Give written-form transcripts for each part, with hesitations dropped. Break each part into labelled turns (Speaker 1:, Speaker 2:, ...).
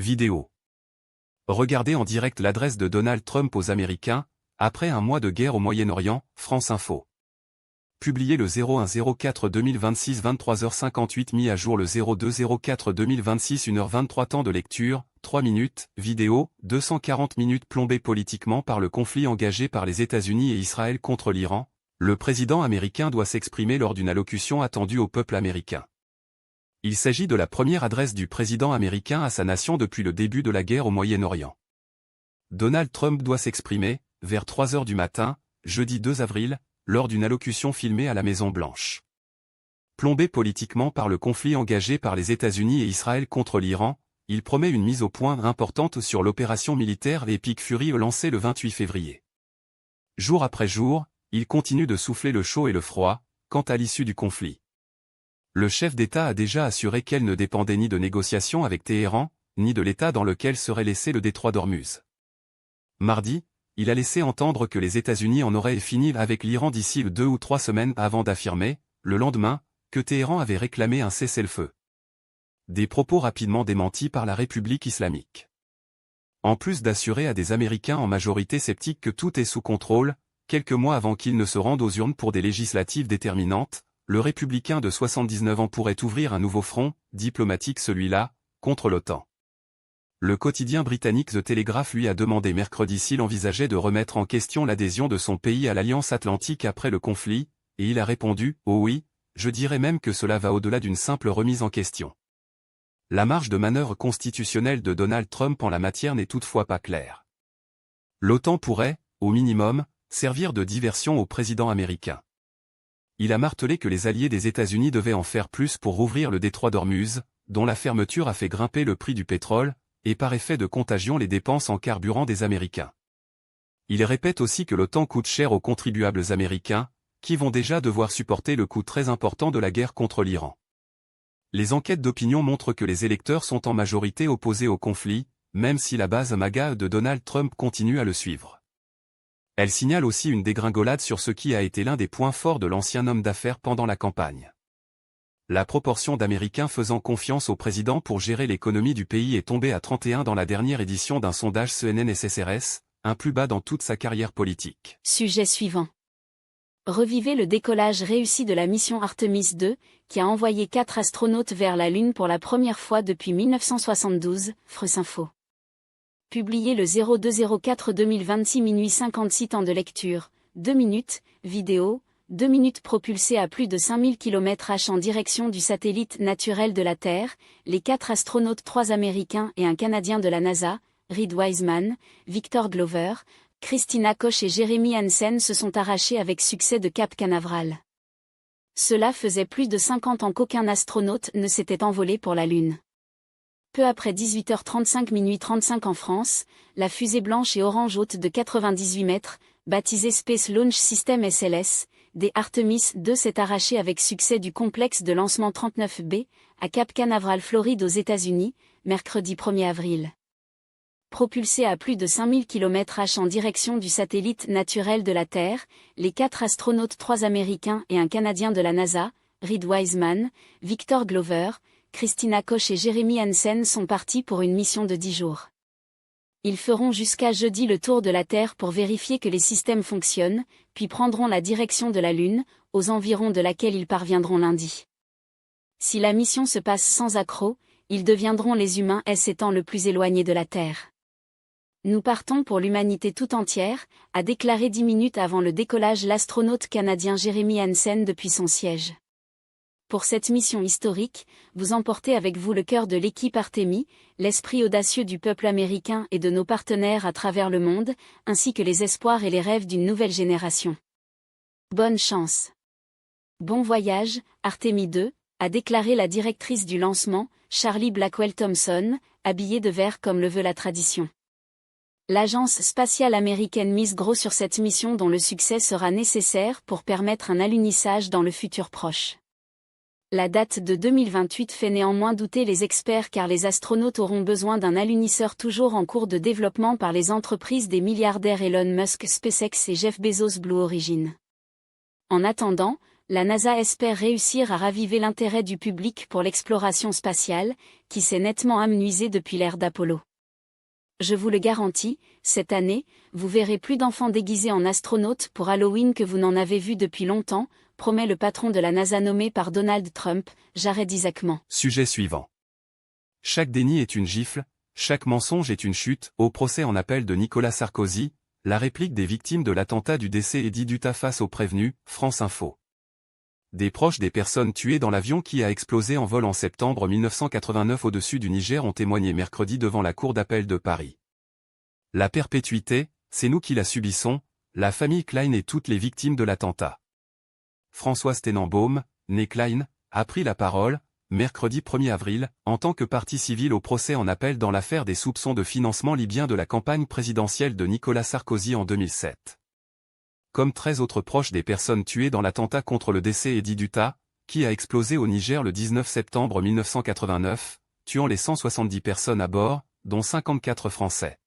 Speaker 1: Vidéo. Regardez en direct l'adresse de Donald Trump aux Américains, après un mois de guerre au Moyen-Orient, France Info. Publié le 01-04-2026 23h58, mis à jour le 02-04-2026 1h23. Temps de lecture, 3 minutes. Vidéo, 240 minutes. Plombé politiquement par le conflit engagé par les États-Unis et Israël contre l'Iran, le président américain doit s'exprimer lors d'une allocution attendue au peuple américain. Il s'agit de la première adresse du président américain à sa nation depuis le début de la guerre au Moyen-Orient. Donald Trump doit s'exprimer, vers 3 h du matin, jeudi 2 avril, lors d'une allocution filmée à la Maison-Blanche. Plombé politiquement par le conflit engagé par les États-Unis et Israël contre l'Iran, il promet une mise au point importante sur l'opération militaire Epic Fury lancée le 28 février. Jour après jour, il continue de souffler le chaud et le froid, quant à l'issue du conflit. Le chef d'État a déjà assuré qu'elle ne dépendait ni de négociations avec Téhéran, ni de l'État dans lequel serait laissé le détroit d'Ormuz. Mardi, il a laissé entendre que les États-Unis en auraient fini avec l'Iran d'ici 2 ou 3 semaines avant d'affirmer, le lendemain, que Téhéran avait réclamé un cessez-le-feu. Des propos rapidement démentis par la République islamique. En plus d'assurer à des Américains en majorité sceptiques que tout est sous contrôle, quelques mois avant qu'ils ne se rendent aux urnes pour des législatives déterminantes, le républicain de 79 ans pourrait ouvrir un nouveau front, diplomatique celui-là, contre l'OTAN. Le quotidien britannique The Telegraph lui a demandé mercredi s'il envisageait de remettre en question l'adhésion de son pays à l'Alliance Atlantique après le conflit, et il a répondu « Oh oui, je dirais même que cela va au-delà d'une simple remise en question ». La marge de manœuvre constitutionnelle de Donald Trump en la matière n'est toutefois pas claire. L'OTAN pourrait, au minimum, servir de diversion au président américain. Il a martelé que les alliés des États-Unis devaient en faire plus pour rouvrir le détroit d'Ormuz, dont la fermeture a fait grimper le prix du pétrole, et par effet de contagion les dépenses en carburant des Américains. Il répète aussi que l'OTAN coûte cher aux contribuables américains, qui vont déjà devoir supporter le coût très important de la guerre contre l'Iran. Les enquêtes d'opinion montrent que les électeurs sont en majorité opposés au conflit, même si la base MAGA de Donald Trump continue à le suivre. Elle signale aussi une dégringolade sur ce qui a été l'un des points forts de l'ancien homme d'affaires pendant la campagne. La proportion d'Américains faisant confiance au président pour gérer l'économie du pays est tombée à 31 dans la dernière édition d'un sondage CNN-SSRS, un plus bas dans toute sa carrière politique.
Speaker 2: Sujet suivant. Revivez le décollage réussi de la mission Artemis II, qui a envoyé 4 astronautes vers la Lune pour la première fois depuis 1972, France Info. Publié le 02-04-2026 minuit 56. Temps de lecture, 2 minutes. Vidéo, 2 minutes. Propulsés à plus de 5000 km/h en direction du satellite naturel de la Terre, les 4 astronautes, 3 Américains et un Canadien de la NASA, Reed Wiseman, Victor Glover, Christina Koch et Jeremy Hansen se sont arrachés avec succès de Cap Canaveral. Cela faisait plus de 50 ans qu'aucun astronaute ne s'était envolé pour la Lune. Peu après 18h35 minuit 35 en France, la fusée blanche et orange haute de 98 mètres, baptisée Space Launch System SLS, des Artemis II s'est arrachée avec succès du complexe de lancement 39B, à Cap Canaveral, Floride aux États-Unis, mercredi 1er avril. Propulsés à plus de 5000 km/h en direction du satellite naturel de la Terre, les 4 astronautes, 3 Américains et un Canadien de la NASA, Reed Wiseman, Victor Glover, Christina Koch et Jeremy Hansen sont partis pour une mission de 10 jours. Ils feront jusqu'à jeudi le tour de la Terre pour vérifier que les systèmes fonctionnent, puis prendront la direction de la Lune, aux environs de laquelle ils parviendront lundi. Si la mission se passe sans accroc, ils deviendront les humains étant le plus éloignés de la Terre. Nous partons pour l'humanité tout entière, a déclaré 10 minutes avant le décollage l'astronaute canadien Jeremy Hansen depuis son siège. Pour cette mission historique, vous emportez avec vous le cœur de l'équipe Artemis, l'esprit audacieux du peuple américain et de nos partenaires à travers le monde, ainsi que les espoirs et les rêves d'une nouvelle génération. Bonne chance. Bon voyage, Artemis II, a déclaré la directrice du lancement, Charlie Blackwell Thompson, habillée de vert comme le veut la tradition. L'agence spatiale américaine mise gros sur cette mission dont le succès sera nécessaire pour permettre un alunissage dans le futur proche. La date de 2028 fait néanmoins douter les experts car les astronautes auront besoin d'un alunisseur toujours en cours de développement par les entreprises des milliardaires Elon Musk, SpaceX et Jeff Bezos, Blue Origin. En attendant, La NASA espère réussir à raviver l'intérêt du public pour l'exploration spatiale, qui s'est nettement amenuisé depuis l'ère d'Apollo. Je vous le garantis, cette année, vous verrez plus d'enfants déguisés en astronautes pour Halloween que vous n'en avez vu depuis longtemps, promet le patron de la NASA nommé par Donald Trump, Jared Isaacman.
Speaker 1: Sujet suivant. Chaque déni est une gifle, chaque mensonge est une chute. Au procès en appel de Nicolas Sarkozy, la réplique des victimes de l'attentat du décès Eddie Duta face aux prévenus, France Info. Des proches des personnes tuées dans l'avion qui a explosé en vol en septembre 1989 au-dessus du Niger ont témoigné mercredi devant la cour d'appel de Paris. La perpétuité, c'est nous qui la subissons, la famille Klein et toutes les victimes de l'attentat. Françoise Tenenbaum, née Klein, a pris la parole, mercredi 1er avril, en tant que partie civile au procès en appel dans l'affaire des soupçons de financement libyen de la campagne présidentielle de Nicolas Sarkozy en 2007. Comme 13 autres proches des personnes tuées dans l'attentat contre le décès Eddie Duta, qui a explosé au Niger le 19 septembre 1989, tuant les 170 personnes à bord, dont 54 Français.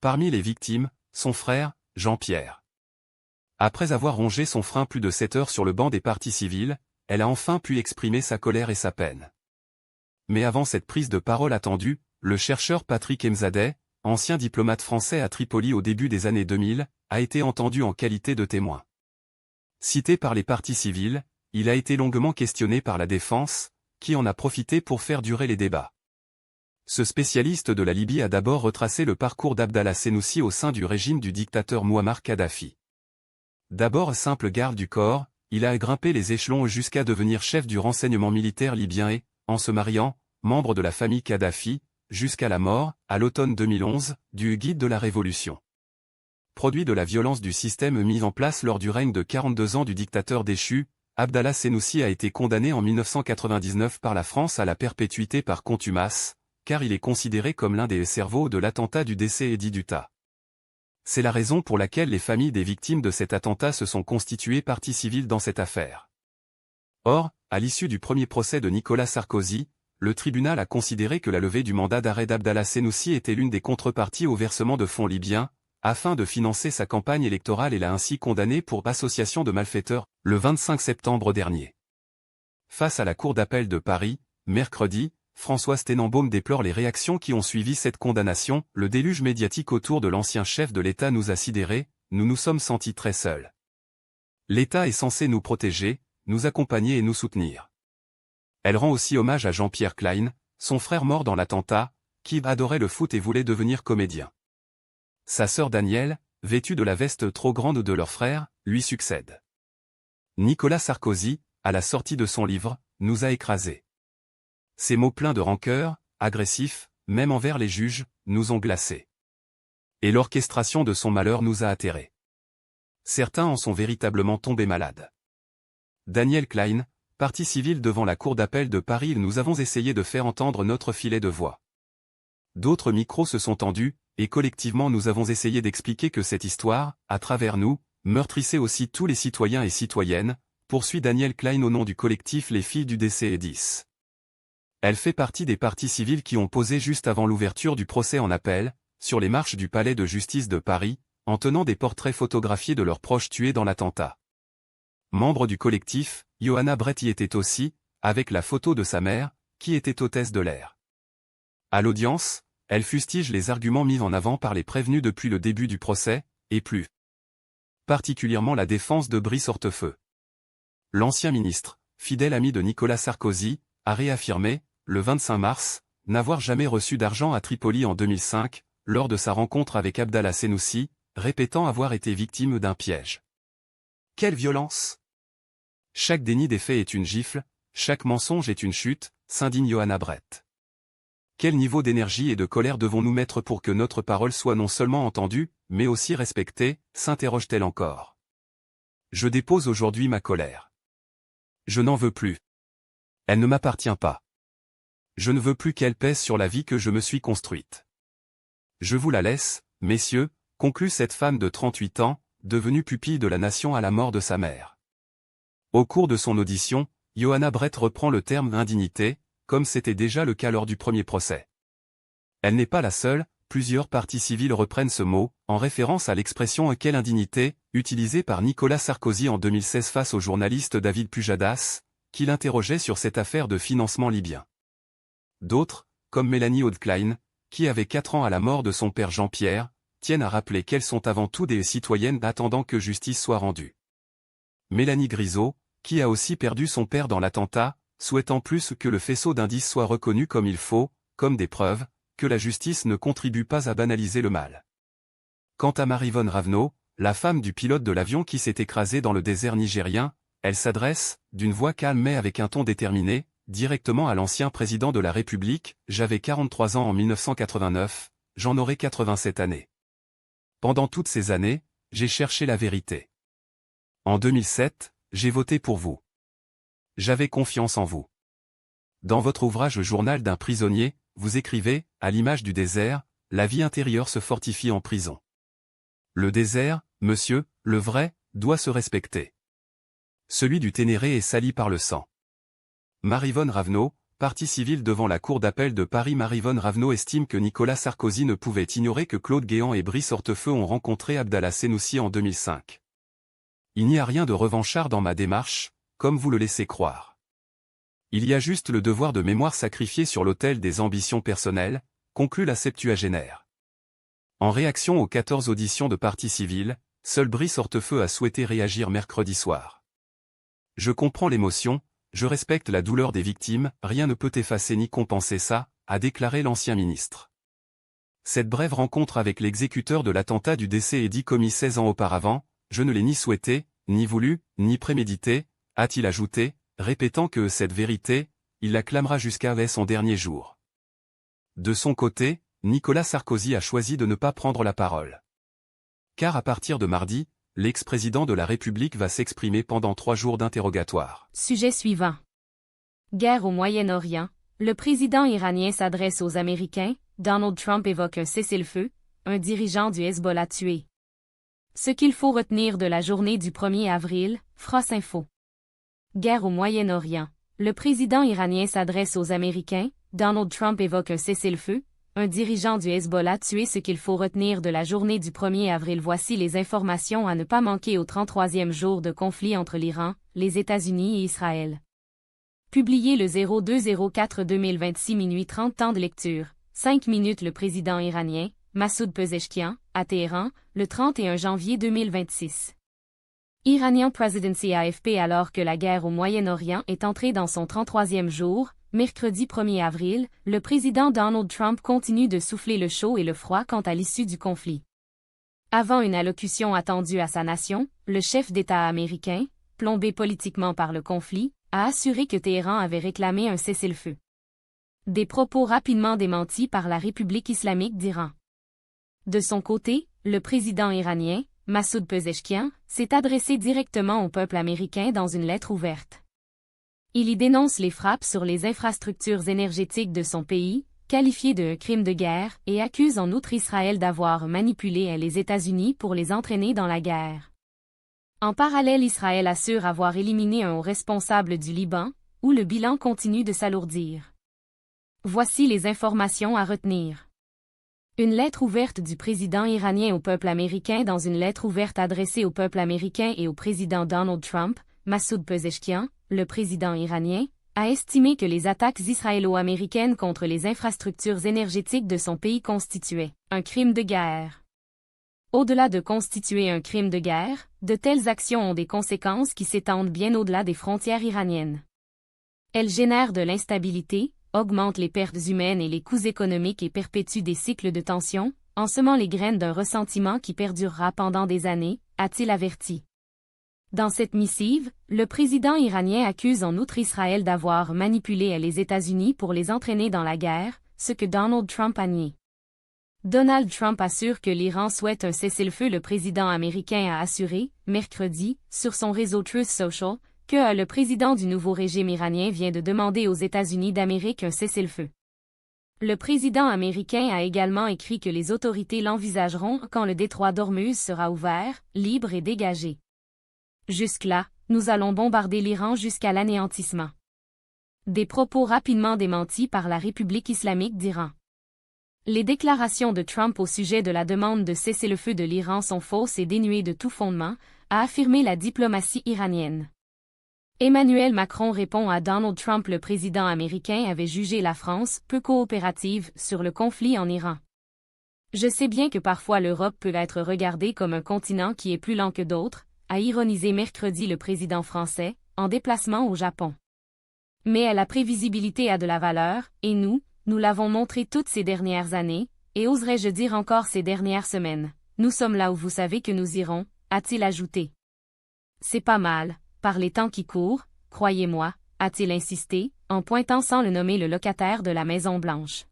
Speaker 1: Parmi les victimes, son frère, Jean-Pierre. Après avoir rongé son frein plus de 7 heures sur le banc des parties civiles, elle a enfin pu exprimer sa colère et sa peine. Mais avant cette prise de parole attendue, le chercheur Patrick Mzadeh, ancien diplomate français à Tripoli au début des années 2000, a été entendu en qualité de témoin. Cité par les parties civiles, il a été longuement questionné par la défense, qui en a profité pour faire durer les débats. Ce spécialiste de la Libye a d'abord retracé le parcours d'Abdallah Senussi au sein du régime du dictateur Mouammar Kadhafi. D'abord simple garde du corps, il a grimpé les échelons jusqu'à devenir chef du renseignement militaire libyen et, en se mariant, membre de la famille Kadhafi, jusqu'à la mort, à l'automne 2011, du guide de la Révolution. Produit de la violence du système mis en place lors du règne de 42 ans du dictateur déchu, Abdallah Senussi a été condamné en 1999 par la France à la perpétuité par contumace, car il est considéré comme l'un des cerveaux de l'attentat du décès Eddie Duta. C'est la raison pour laquelle les familles des victimes de cet attentat se sont constituées partie civile dans cette affaire. Or, à l'issue du premier procès de Nicolas Sarkozy, le tribunal a considéré que la levée du mandat d'arrêt d'Abdallah Senussi était l'une des contreparties au versement de fonds libyens, afin de financer sa campagne électorale et l'a ainsi condamné pour association de malfaiteurs, le 25 septembre dernier. Face à la Cour d'appel de Paris, mercredi, Françoise Tenenbaum déplore les réactions qui ont suivi cette condamnation. Le déluge médiatique autour de l'ancien chef de l'État nous a sidérés, nous nous sommes sentis très seuls. L'État est censé nous protéger, nous accompagner et nous soutenir. Elle rend aussi hommage à Jean-Pierre Klein, son frère mort dans l'attentat, qui adorait le foot et voulait devenir comédien. Sa sœur Danielle, vêtue de la veste trop grande de leur frère, lui succède. Nicolas Sarkozy, à la sortie de son livre, nous a écrasés. Ces mots pleins de rancœur, agressifs, même envers les juges, nous ont glacés. Et l'orchestration de son malheur nous a atterrés. Certains en sont véritablement tombés malades. Daniel Klein, partie civile devant la Cour d'appel de Paris, nous avons essayé de faire entendre notre filet de voix. D'autres micros se sont tendus, et collectivement nous avons essayé d'expliquer que cette histoire, à travers nous, meurtrissait aussi tous les citoyens et citoyennes, poursuit Daniel Klein au nom du collectif Les Filles du décès Edis. Elle fait partie des parties civiles qui ont posé juste avant l'ouverture du procès en appel, sur les marches du palais de justice de Paris, en tenant des portraits photographiés de leurs proches tués dans l'attentat. Membre du collectif, Johanna Brett y était aussi, avec la photo de sa mère, qui était hôtesse de l'air. À l'audience, elle fustige les arguments mis en avant par les prévenus depuis le début du procès, et plus particulièrement la défense de Brice Hortefeux. L'ancien ministre, fidèle ami de Nicolas Sarkozy, a réaffirmé, le 25 mars, n'avoir jamais reçu d'argent à Tripoli en 2005, lors de sa rencontre avec Abdallah Senussi, répétant avoir été victime d'un piège. Quelle violence! Chaque déni des faits est une gifle, chaque mensonge est une chute, s'indigne Johanna Brett. Quel niveau d'énergie et de colère devons-nous mettre pour que notre parole soit non seulement entendue, mais aussi respectée, s'interroge-t-elle encore. Je dépose aujourd'hui ma colère. Je n'en veux plus. Elle ne m'appartient pas. Je ne veux plus qu'elle pèse sur la vie que je me suis construite. Je vous la laisse, messieurs, conclut cette femme de 38 ans, devenue pupille de la nation à la mort de sa mère. Au cours de son audition, Johanna Brett reprend le terme indignité, comme c'était déjà le cas lors du premier procès. Elle n'est pas la seule, plusieurs partis civils reprennent ce mot, en référence à l'expression « quelle indignité » utilisée par Nicolas Sarkozy en 2016 face au journaliste David Pujadas, qui l'interrogeait sur cette affaire de financement libyen. D'autres, comme Mélanie Haudeklein, qui avait 4 ans à la mort de son père Jean-Pierre, tiennent à rappeler qu'elles sont avant tout des citoyennes attendant que justice soit rendue. Mélanie Grisot, qui a aussi perdu son père dans l'attentat, souhaite en plus que le faisceau d'indices soit reconnu comme il faut, comme des preuves, que la justice ne contribue pas à banaliser le mal. Quant à Maryvonne Ravenot, la femme du pilote de l'avion qui s'est écrasé dans le désert nigérien, elle s'adresse, d'une voix calme mais avec un ton déterminé, directement à l'ancien président de la République. « J'avais 43 ans en 1989, j'en aurai 87 années. Pendant toutes ces années, j'ai cherché la vérité. En 2007, j'ai voté pour vous. J'avais confiance en vous. » Dans votre ouvrage Journal d'un prisonnier, vous écrivez, à l'image du désert, la vie intérieure se fortifie en prison. Le désert, monsieur, le vrai, doit se respecter. Celui du Ténéré est sali par le sang. Maryvonne Ravenot, partie civile devant la Cour d'appel de Paris. Maryvonne Ravenot estime que Nicolas Sarkozy ne pouvait ignorer que Claude Guéant et Brice Hortefeux ont rencontré Abdallah Senoussi en 2005. Il n'y a rien de revanchard dans ma démarche, comme vous le laissez croire. Il y a juste le devoir de mémoire sacrifié sur l'autel des ambitions personnelles, conclut la septuagénaire. En réaction aux 14 auditions de partie civile, seul Brice Hortefeux a souhaité réagir mercredi soir. « Je comprends l'émotion, je respecte la douleur des victimes, rien ne peut effacer ni compenser ça », a déclaré l'ancien ministre. Cette brève rencontre avec l'exécuteur de l'attentat du décès est commis 16 ans auparavant, je ne l'ai ni souhaité, ni voulu, ni prémédité, a-t-il ajouté, répétant que cette vérité, il la clamera jusqu'à son dernier jour. De son côté, Nicolas Sarkozy a choisi de ne pas prendre la parole. Car à partir de mardi, l'ex-président de la République va s'exprimer pendant 3 jours d'interrogatoire.
Speaker 2: Sujet suivant. Guerre au Moyen-Orient, le président iranien s'adresse aux Américains, Donald Trump évoque un cessez-le-feu, un dirigeant du Hezbollah tué. Ce qu'il faut retenir de la journée du 1er avril, France Info. Guerre au Moyen-Orient, le président iranien s'adresse aux Américains, Donald Trump évoque un cessez-le-feu, un dirigeant du Hezbollah tué. Ce qu'il faut retenir de la journée du 1er avril. Voici les informations à ne pas manquer au 33e jour de conflit entre l'Iran, les États-Unis et Israël. Publié le 02/04/2026 minuit 30 temps de lecture, 5 minutes. Le président iranien, Massoud Pezeshkian, à Téhéran, le 31 janvier 2026. Iranian Presidency AFP. Alors que la guerre au Moyen-Orient est entrée dans son 33e jour, mercredi 1er avril, le président Donald Trump continue de souffler le chaud et le froid quant à l'issue du conflit. Avant une allocution attendue à sa nation, le chef d'État américain, plombé politiquement par le conflit, a assuré que Téhéran avait réclamé un cessez-le-feu. Des propos rapidement démentis par la République islamique d'Iran. De son côté, le président iranien, Massoud Pezeshkian, s'est adressé directement au peuple américain dans une lettre ouverte. Il y dénonce les frappes sur les infrastructures énergétiques de son pays, qualifiées de crime de guerre, et accuse en outre Israël d'avoir manipulé les États-Unis pour les entraîner dans la guerre. En parallèle, Israël assure avoir éliminé un haut responsable du Liban, où le bilan continue de s'alourdir. Voici les informations à retenir. Une lettre ouverte du président iranien au peuple américain. Dans une lettre ouverte adressée au peuple américain et au président Donald Trump, Massoud Pezeshkian, le président iranien, a estimé que les attaques israélo-américaines contre les infrastructures énergétiques de son pays constituaient un crime de guerre. Au-delà de constituer un crime de guerre, de telles actions ont des conséquences qui s'étendent bien au-delà des frontières iraniennes. Elles génèrent de l'instabilité, augmentent les pertes humaines et les coûts économiques et perpétuent des cycles de tension, en semant les graines d'un ressentiment qui perdurera pendant des années, a-t-il averti. Dans cette missive, le président iranien accuse en outre Israël d'avoir manipulé les États-Unis pour les entraîner dans la guerre, ce que Donald Trump a nié. Donald Trump assure que l'Iran souhaite un cessez-le-feu. Le président américain a assuré, mercredi, sur son réseau Truth Social, que le président du nouveau régime iranien vient de demander aux États-Unis d'Amérique un cessez-le-feu. Le président américain a également écrit que les autorités l'envisageront quand le détroit d'Ormuz sera ouvert, libre et dégagé. Jusque-là, nous allons bombarder l'Iran jusqu'à l'anéantissement. Des propos rapidement démentis par la République islamique d'Iran.
Speaker 3: Les déclarations de Trump au sujet de la demande de cessez-le-feu de l'Iran sont fausses et dénuées de tout fondement, a affirmé la diplomatie iranienne. Emmanuel Macron répond à Donald Trump. Le président américain avait jugé la France peu coopérative sur le conflit en Iran. Je sais bien que parfois l'Europe peut être regardée comme un continent qui est plus lent que d'autres, a ironisé mercredi le président français, en déplacement au Japon. Mais la prévisibilité a de la valeur, et nous l'avons montré toutes ces dernières années, et oserais-je dire encore ces dernières semaines. Nous sommes là où vous savez que nous irons, a-t-il ajouté. C'est pas mal, par les temps qui courent, croyez-moi, a-t-il insisté, en pointant sans le nommer le locataire de la Maison-Blanche.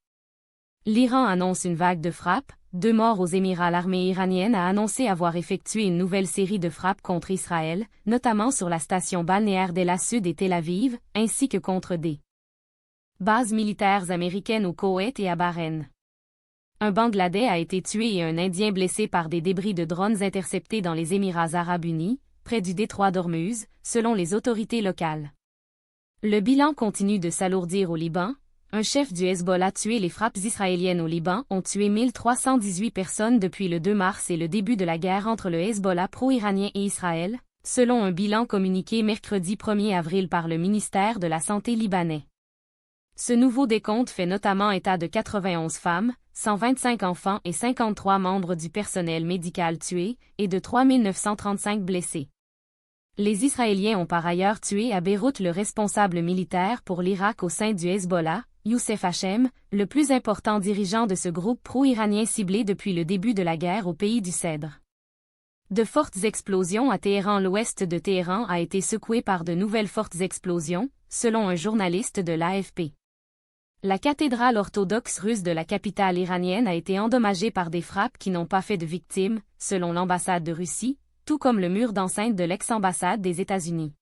Speaker 3: L'Iran annonce une vague de frappes, 2 morts aux Émirats. L'armée iranienne a annoncé avoir effectué une nouvelle série de frappes contre Israël, notamment sur la station balnéaire d'Ela Sud et Tel Aviv, ainsi que contre des bases militaires américaines au Koweït et à Bahreïn. Un Bangladais a été tué et un Indien blessé par des débris de drones interceptés dans les Émirats arabes unis, près du détroit d'Ormuz, selon les autorités locales. Le bilan continue de s'alourdir au Liban. Un chef du Hezbollah tué. Les frappes israéliennes au Liban ont tué 1318 personnes depuis le 2 mars et le début de la guerre entre le Hezbollah pro-iranien et Israël, selon un bilan communiqué mercredi 1er avril par le ministère de la Santé libanais. Ce nouveau décompte fait notamment état de 91 femmes, 125 enfants et 53 membres du personnel médical tués, et de 3935 blessés. Les Israéliens ont par ailleurs tué à Beyrouth le responsable militaire pour l'Irak au sein du Hezbollah, Youssef Hachem, le plus important dirigeant de ce groupe pro-iranien ciblé depuis le début de la guerre au pays du Cèdre. De fortes explosions à Téhéran. L'ouest de Téhéran a été secoué par de nouvelles fortes explosions, selon un journaliste de l'AFP. La cathédrale orthodoxe russe de la capitale iranienne a été endommagée par des frappes qui n'ont pas fait de victimes, selon l'ambassade de Russie, tout comme le mur d'enceinte de l'ex-ambassade des États-Unis.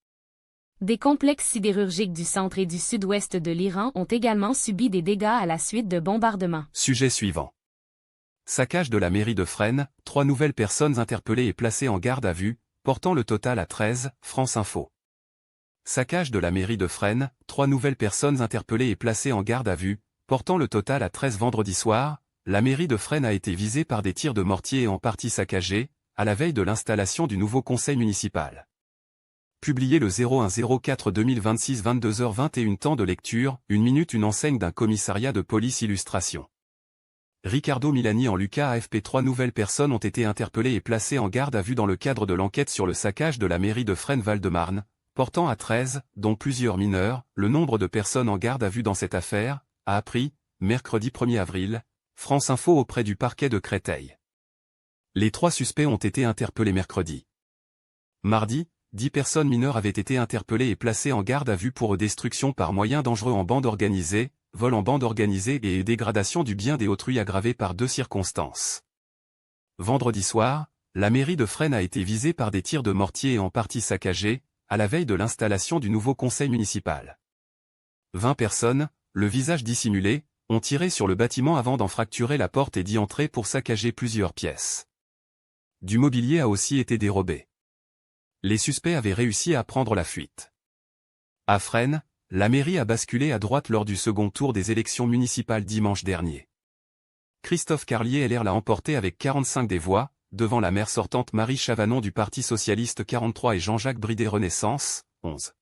Speaker 3: Des complexes sidérurgiques du centre et du sud-ouest de l'Iran ont également subi des dégâts à la suite de bombardements.
Speaker 1: Sujet suivant. Saccage de la mairie de Fresnes, 3 nouvelles personnes interpellées et placées en garde à vue, portant le total à 13, France Info. Saccage de la mairie de Fresnes, 3 nouvelles personnes interpellées et placées en garde à vue, portant le total à 13. Vendredi soir, la mairie de Fresnes a été visée par des tirs de mortier et en partie saccagée, à la veille de l'installation du nouveau conseil municipal. Publié le 01-04-2026 22h21. Temps de lecture, 1 minute. Une enseigne d'un commissariat de police. Illustration. Ricardo Milani en Lucas AFP. 3 nouvelles personnes ont été interpellées et placées en garde à vue dans le cadre de l'enquête sur le saccage de la mairie de Fresnes-Val-de-Marne, portant à 13, dont plusieurs mineurs. Le nombre de personnes en garde à vue dans cette affaire, a appris, mercredi 1er avril, France Info auprès du parquet de Créteil. Les 3 suspects ont été interpellés mercredi. Mardi, 10 personnes mineures avaient été interpellées et placées en garde à vue pour destruction par moyens dangereux en bande organisée, vol en bande organisée et dégradation du bien d'autrui aggravée par 2 circonstances. Vendredi soir, la mairie de Fresnes a été visée par des tirs de mortier et en partie saccagée, à la veille de l'installation du nouveau conseil municipal. 20 personnes, le visage dissimulé, ont tiré sur le bâtiment avant d'en fracturer la porte et d'y entrer pour saccager plusieurs pièces. Du mobilier a aussi été dérobé. Les suspects avaient réussi à prendre la fuite. À Fresnes, la mairie a basculé à droite lors du second tour des élections municipales dimanche dernier. Christophe Carlier LR l'a emporté avec 45 des voix, devant la maire sortante Marie Chavanon du Parti socialiste 43 et Jean-Jacques Bridet Renaissance, 11.